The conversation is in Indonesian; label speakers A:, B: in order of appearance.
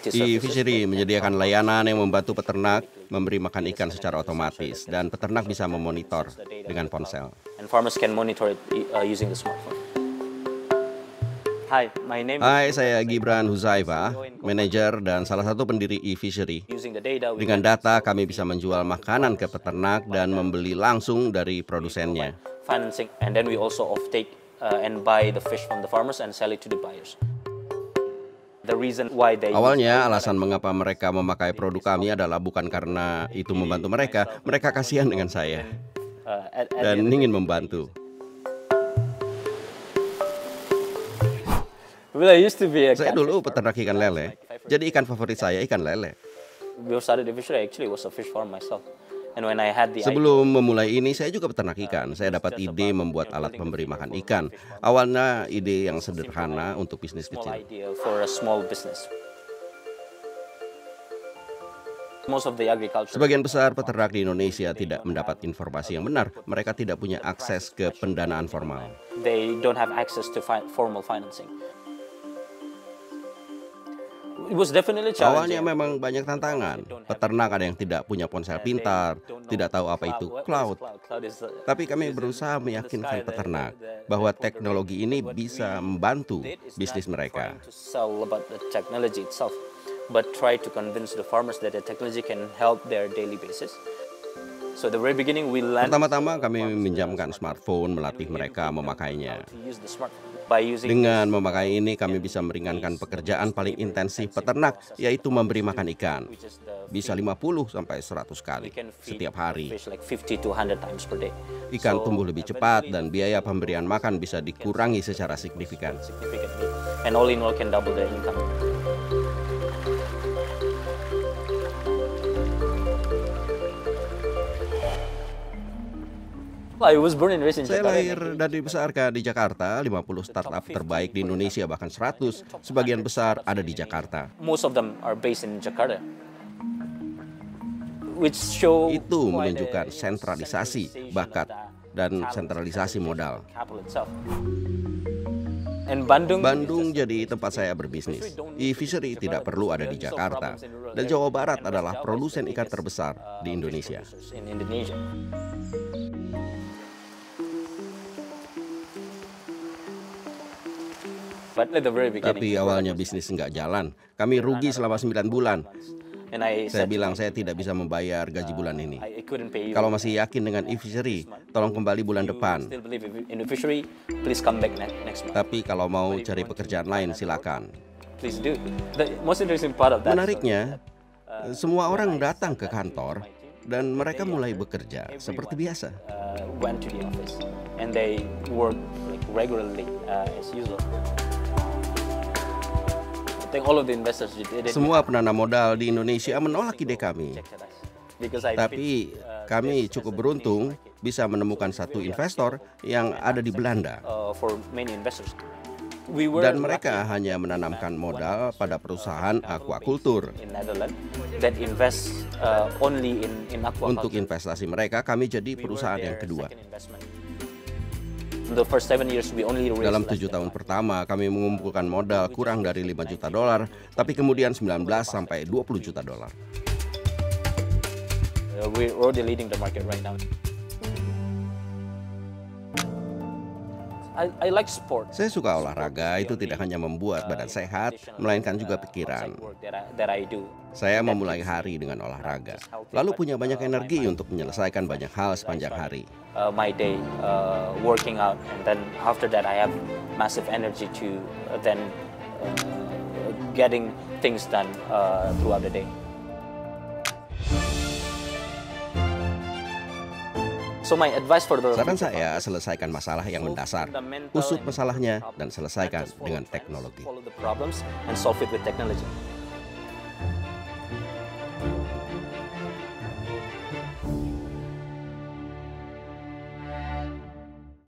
A: E-Fishery menyediakan layanan yang membantu peternak memberi makan ikan secara otomatis dan peternak bisa memonitor dengan ponsel. Hai, saya Gibran Huzaifa, manajer dan salah satu pendiri E-Fishery. Dengan data, kami bisa menjual makanan ke peternak dan membeli langsung dari produsennya. Awalnya, alasan mengapa mereka memakai produk kami adalah bukan karena itu membantu mereka. Mereka kasihan dengan saya dan ingin membantu. Saya dulu peternak ikan lele, jadi ikan favorit saya ikan lele. Sebelum memulai ini, saya juga peternak ikan. Saya dapat ide membuat alat pemberi makan ikan. Awalnya ide yang sederhana untuk bisnis kecil. Sebagian besar peternak di Indonesia tidak mendapat informasi yang benar. Mereka tidak punya akses ke pendanaan formal. Awalnya memang banyak tantangan. Peternak ada yang tidak punya ponsel pintar, tidak tahu apa itu cloud. Tapi kami berusaha meyakinkan peternak bahwa teknologi ini bisa membantu bisnis mereka. Pertama-tama kami meminjamkan smartphone, melatih mereka memakainya. Dengan memakai ini kami bisa meringankan pekerjaan paling intensif peternak, yaitu memberi makan ikan. Bisa 50 sampai 100 kali setiap hari. Ikan tumbuh lebih cepat dan biaya pemberian makan bisa dikurangi secara signifikan. Saya lahir dan dibesarkan di Jakarta, 50 startup terbaik di Indonesia, bahkan 100, sebagian besar ada di Jakarta. Itu menunjukkan sentralisasi bakat dan sentralisasi modal. Bandung jadi tempat saya berbisnis. E-Fishery tidak perlu ada di Jakarta. Dan Jawa Barat adalah produsen ikan terbesar di Indonesia. Tapi awalnya bisnis nggak jalan. Kami rugi selama 9 bulan. Saya bilang saya tidak bisa membayar gaji bulan ini. Kalau masih yakin dengan E-Fishery, tolong kembali bulan depan. Tapi kalau mau cari pekerjaan lain, silakan. Menariknya, semua orang datang ke kantor dan mereka mulai bekerja seperti biasa. Semua penanam modal di Indonesia menolak ide kami. Tapi kami cukup beruntung bisa menemukan satu investor yang ada di Belanda. Dan mereka hanya menanamkan modal pada perusahaan aquaculture. Untuk investasi mereka, kami jadi perusahaan yang kedua. Dalam 7 tahun pertama, kami mengumpulkan modal kurang dari $5 juta, tapi kemudian 19 sampai 20 juta dolar. Saya suka olahraga, itu tidak hanya membuat badan sehat, melainkan juga pikiran. Saya memulai hari dengan olahraga, lalu punya banyak energi untuk menyelesaikan banyak hal sepanjang hari.
B: Working out, and then after that I have massive energy to getting things done throughout the day.
A: Saran saya, selesaikan masalah yang mendasar, usut masalahnya, dan selesaikan dengan teknologi.